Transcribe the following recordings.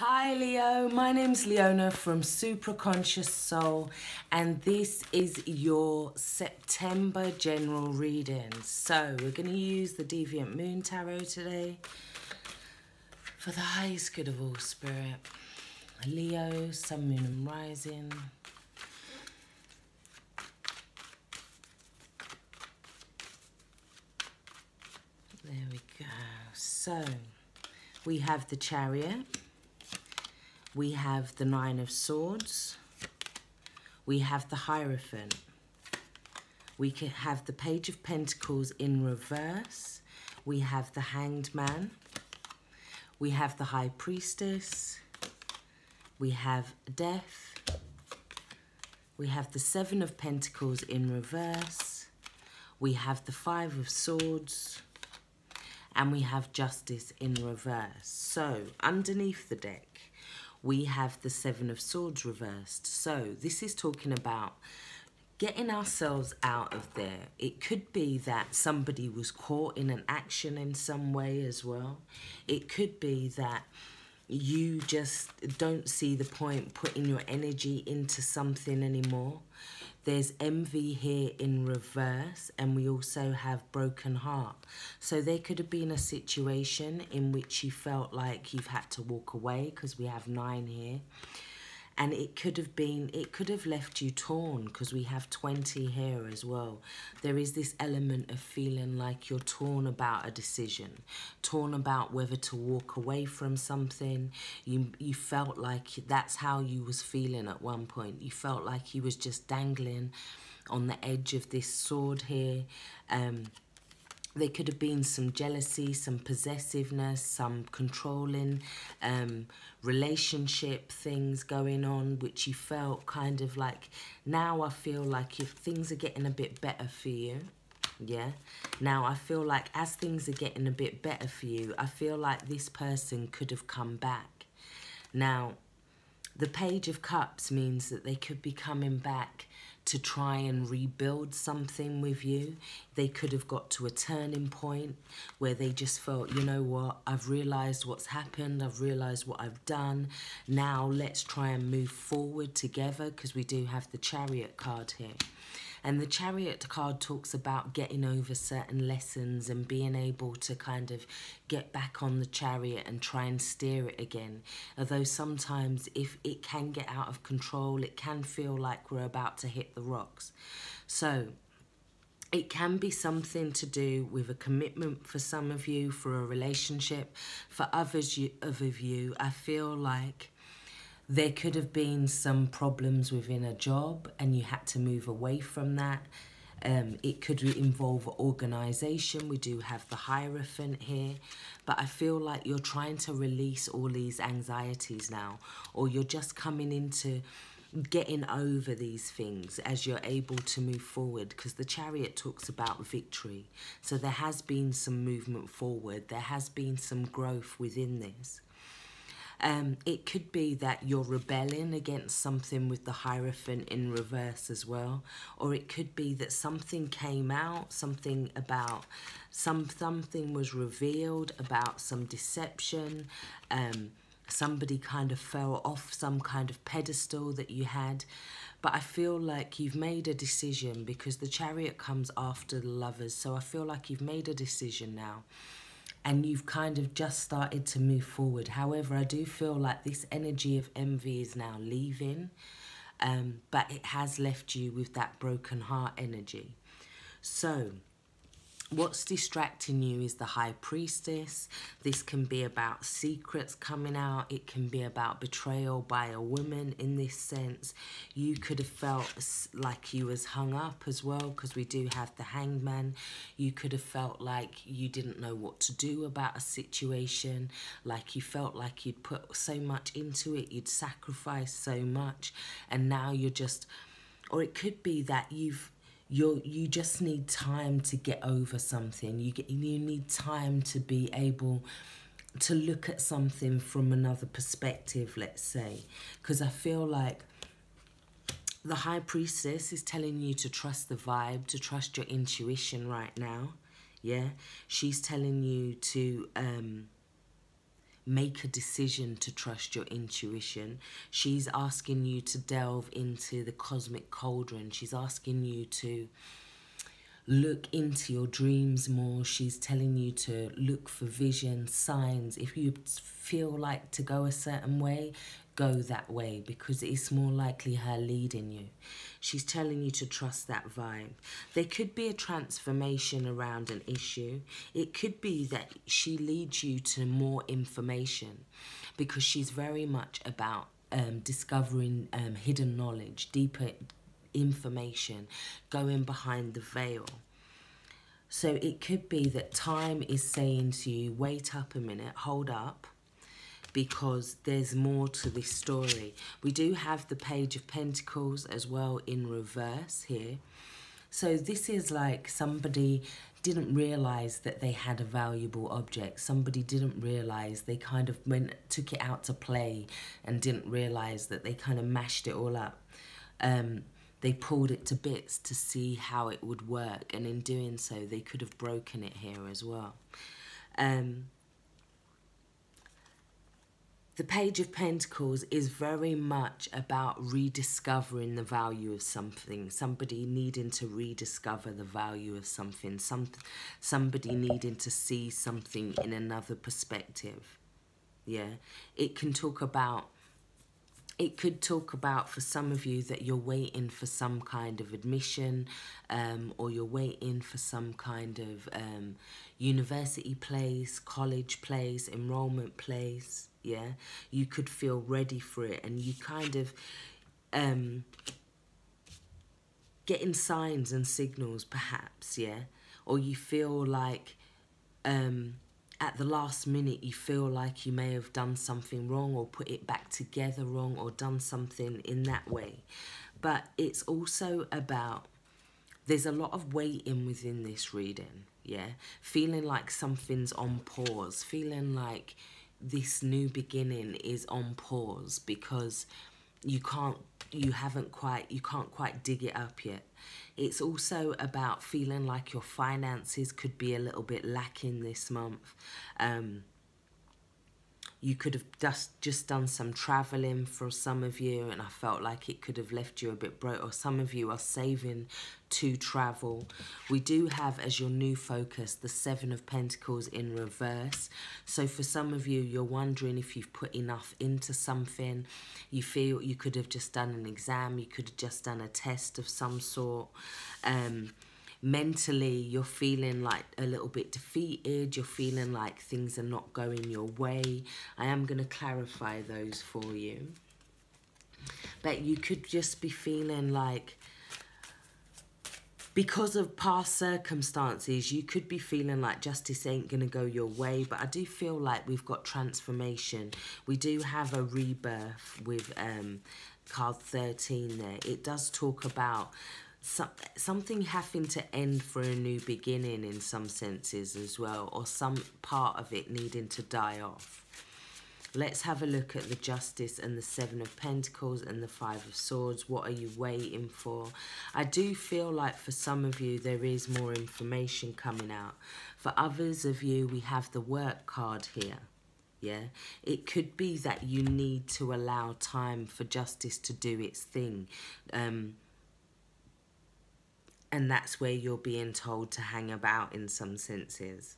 Hi Leo, my name's Leona from Supra Conscioussoul, and this is your September general reading. So we're going to use the Deviant Moon Tarot today for the highest good of all spirit. Leo, Sun, Moon and Rising. There we go. So we have the Chariot. We have the Nine of Swords. We have the Hierophant. We can have the Page of Pentacles in reverse. We have the Hanged Man. We have the High Priestess. We have Death. We have the Seven of Pentacles in reverse. We have the Five of Swords. And we have Justice in reverse. So underneath the deck, we have the Seven of Swords reversed. So this is talking about getting ourselves out of there. It could be that somebody was caught in an action in some way as well. It could be that you just don't see the point putting your energy into something anymore. There's envy here in reverse, and we also have broken heart. So there could have been a situation in which you felt like you've had to walk away, because we have 9 here. And it could have left you torn, because we have 20 here as well. There is this element of feeling like you're torn about a decision, torn about whether to walk away from something. You felt like that's how you was feeling at one point. You felt like you was just dangling on the edge of this sword here. There could have been some jealousy, some possessiveness, some controlling relationship things going on, which you felt kind of like, now I feel like if things are getting a bit better for you, yeah? Now I feel like as things are getting a bit better for you, I feel like this person could have come back. Now, the Page of Cups means that they could be coming back to try and rebuild something with you. They could have got to a turning point where they just felt, you know what, I've realised what's happened, I've realised what I've done. Now let's try and move forward together, because we do have the Chariot card here. And the Chariot card talks about getting over certain lessons and being able to kind of get back on the chariot and try and steer it again. Although sometimes if it can get out of control, it can feel like we're about to hit the rocks. So it can be something to do with a commitment for some of you, for a relationship. For others of you, I feel like there could have been some problems within a job and you had to move away from that. It could involve organisation. We do have the Hierophant here. But I feel like you're trying to release all these anxieties now. Or you're just coming into getting over these things as you're able to move forward. Because the Chariot talks about victory. So there has been some movement forward. There has been some growth within this. It could be that you're rebelling against something with the Hierophant in reverse as well. Or it could be that something came out, something about, something was revealed about some deception. Somebody kind of fell off some kind of pedestal that you had. But I feel like you've made a decision, because the Chariot comes after the Lovers. So I feel like you've made a decision now. And you've kind of just started to move forward. However, I do feel like this energy of envy is now leaving. But it has left you with that broken heart energy. So what's distracting you is the High Priestess. This can be about secrets coming out. It can be about betrayal by a woman in this sense. You could have felt like you was hung up as well, because we do have the Hanged Man. You could have felt like you didn't know what to do about a situation. Like you felt like you'd put so much into it. You'd sacrificed so much. And now you're just... Or it could be that you just need time to get over something. You need time to be able to look at something from another perspective, let's say. Because I feel like the High Priestess is telling you to trust the vibe, to trust your intuition right now. Yeah, she's telling you to make a decision to trust your intuition. She's asking you to delve into the cosmic cauldron. She's asking you to look into your dreams more. She's telling you to look for vision, signs. If you feel like to go a certain way, go that way, because it's more likely her leading you. She's telling you to trust that vibe. There could be a transformation around an issue. It could be that she leads you to more information, because she's very much about discovering hidden knowledge, deeper information, going behind the veil. So it could be that time is saying to you, wait up a minute, hold up, because there's more to this story. We do have the Page of Pentacles as well in reverse here. So this is like somebody didn't realize that they had a valuable object. Somebody didn't realize, they kind of took it out to play and didn't realize that they kind of mashed it all up. They pulled it to bits to see how it would work, and in doing so they could have broken it here as well. The Page of Pentacles is very much about rediscovering the value of something. Somebody needing to rediscover the value of something. Somebody needing to see something in another perspective. Yeah, it can talk about... It could talk about, for some of you, that you're waiting for some kind of admission, or you're waiting for some kind of university place, college place, enrollment place. Yeah, you could feel ready for it, and you kind of getting signs and signals, perhaps. Yeah, or you feel like at the last minute you feel like you may have done something wrong, or put it back together wrong, or done something in that way. But it's also about, there's a lot of waiting within this reading. Yeah, feeling like something's on pause, feeling like this new beginning is on pause, because you can't quite dig it up yet. It's also about feeling like your finances could be a little bit lacking this month. You could have just done some traveling for some of you, and I felt like it could have left you a bit broke, or some of you are saving to travel. We do have, as your new focus, the Seven of Pentacles in reverse. So for some of you, you're wondering if you've put enough into something. You feel you could have just done an exam, you could have just done a test of some sort. Mentally, you're feeling like a little bit defeated. You're feeling like things are not going your way. I am going to clarify those for you. But you could just be feeling like, because of past circumstances, you could be feeling like justice ain't going to go your way. But I do feel like we've got transformation. We do have a rebirth with card 13 there. It does talk about something having to end for a new beginning in some senses as well, or some part of it needing to die off. Let's have a look at the Justice and the Seven of Pentacles and the Five of Swords. What are you waiting for? I do feel like for some of you there is more information coming out. For others of you, we have the Work card here. Yeah, it could be that you need to allow time for justice to do its thing. And that's where you're being told to hang about in some senses.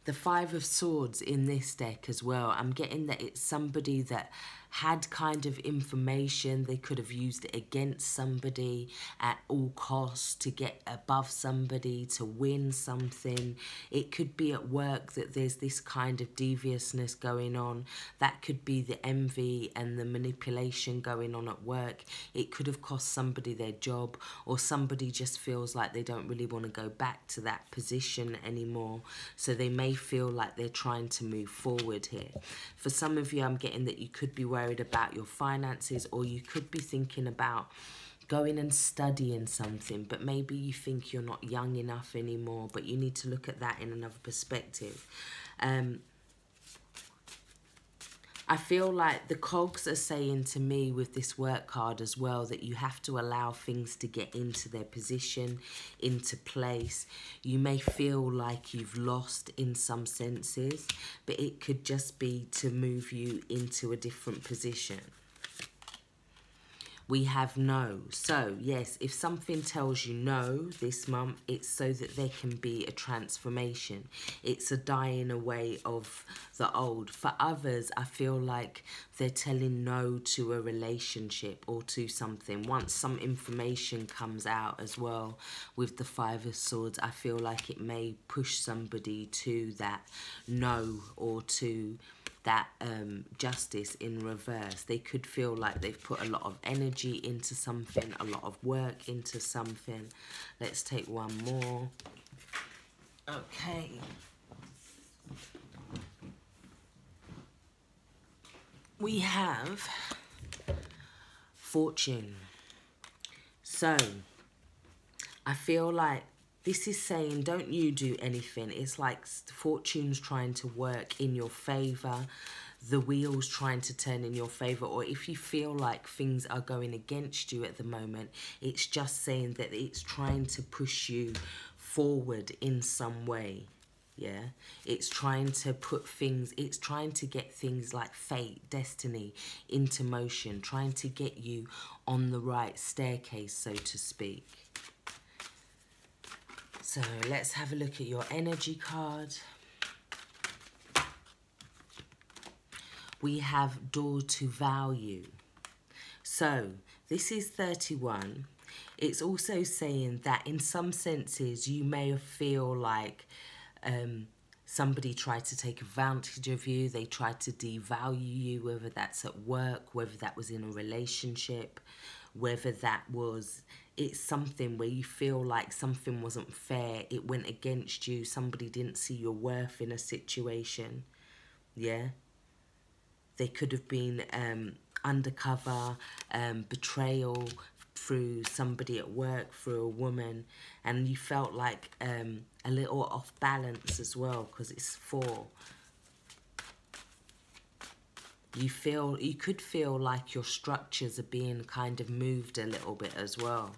The Five of Swords in this deck as well. I'm getting that it's somebody that had kind of information. They could have used it against somebody at all costs to get above somebody, to win something. It could be at work that there's this kind of deviousness going on. That could be the envy and the manipulation going on at work. It could have cost somebody their job, or somebody just feels like they don't really want to go back to that position anymore. So they may feel like they're trying to move forward here. For some of you, I'm getting that you could be worried about your finances, or you could be thinking about going and studying something, but maybe you think you're not young enough anymore, but you need to look at that in another perspective. I feel like the cogs are saying to me with this work card as well that you have to allow things to get into their position, into place. You may feel like you've lost in some senses, but it could just be to move you into a different position. We have no. So, yes, if something tells you no this month, it's so that there can be a transformation. It's a dying away of the old. For others, I feel like they're telling no to a relationship or to something. Once some information comes out as well with the Five of Swords, I feel like it may push somebody to that no or to that justice in reverse. They could feel like they've put a lot of energy into something, a lot of work into something. Let's take one more. Okay. We have Fortune. So, I feel like this is saying, don't you do anything. It's like Fortune's trying to work in your favour. The wheel's trying to turn in your favour. Or if you feel like things are going against you at the moment, it's just saying that it's trying to push you forward in some way. Yeah, it's trying to put things, it's trying to get things like fate, destiny into motion, trying to get you on the right staircase, so to speak. So let's have a look at your energy card. We have door to value. So this is 31. It's also saying that in some senses you may feel like somebody tried to take advantage of you. They tried to devalue you, whether that's at work, whether that was in a relationship, whether that was, it's something where you feel like something wasn't fair, it went against you, somebody didn't see your worth in a situation. Yeah, they could have been undercover, betrayal through somebody at work, through a woman, and you felt like a little off balance as well, because it's 4. You could feel like your structures are being kind of moved a little bit as well.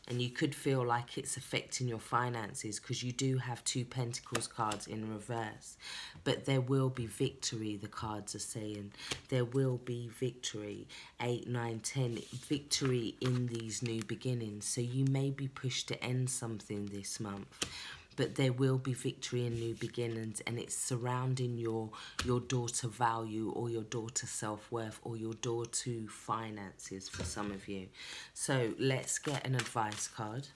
And you could feel like it's affecting your finances, because you do have 2 Pentacles cards in reverse. But there will be victory, the cards are saying. There will be victory. 8, 9, 10. Victory in these new beginnings. So you may be pushed to end something this month. But there will be victory in new beginnings, and it's surrounding your door to value, or your door to self-worth, or your door to finances for some of you. So let's get an advice card.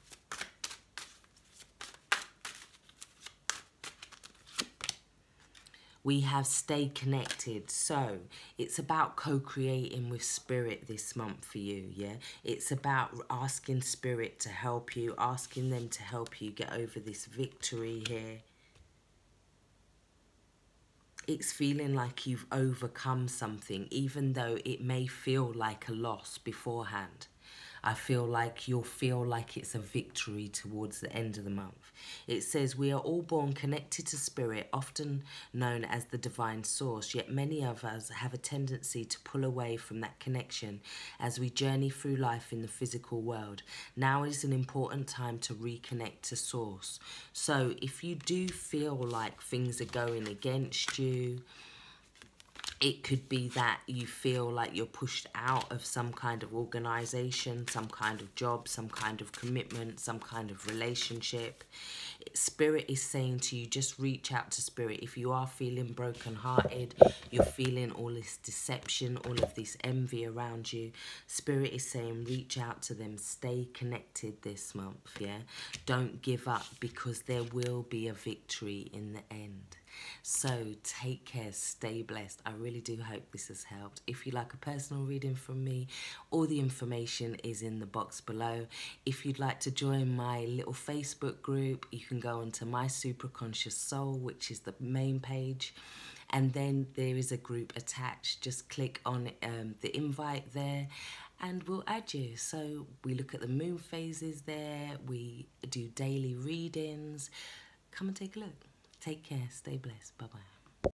We have stay connected. So it's about co-creating with spirit this month for you, yeah? It's about asking spirit to help you, asking them to help you get over this victory here. It's feeling like you've overcome something, even though it may feel like a loss beforehand. I feel like you'll feel like it's a victory towards the end of the month. It says, we are all born connected to spirit, often known as the divine source, yet many of us have a tendency to pull away from that connection as we journey through life in the physical world. Now is an important time to reconnect to source. So if you do feel like things are going against you, it could be that you feel like you're pushed out of some kind of organisation, some kind of job, some kind of commitment, some kind of relationship. Spirit is saying to you, just reach out to spirit. If you are feeling brokenhearted, you're feeling all this deception, all of this envy around you, spirit is saying reach out to them, stay connected this month, yeah? Don't give up, because there will be a victory in the end. So take care, stay blessed. I really do hope this has helped. If you like a personal reading from me, all the information is in the box below. If you'd like to join my little Facebook group, you can go onto my Supra Conscious Soul, which is the main page, and then there is a group attached. Just click on the invite there and we'll add you. So we look at the moon phases there, we do daily readings. Come and take a look. Take care, stay blessed, bye bye.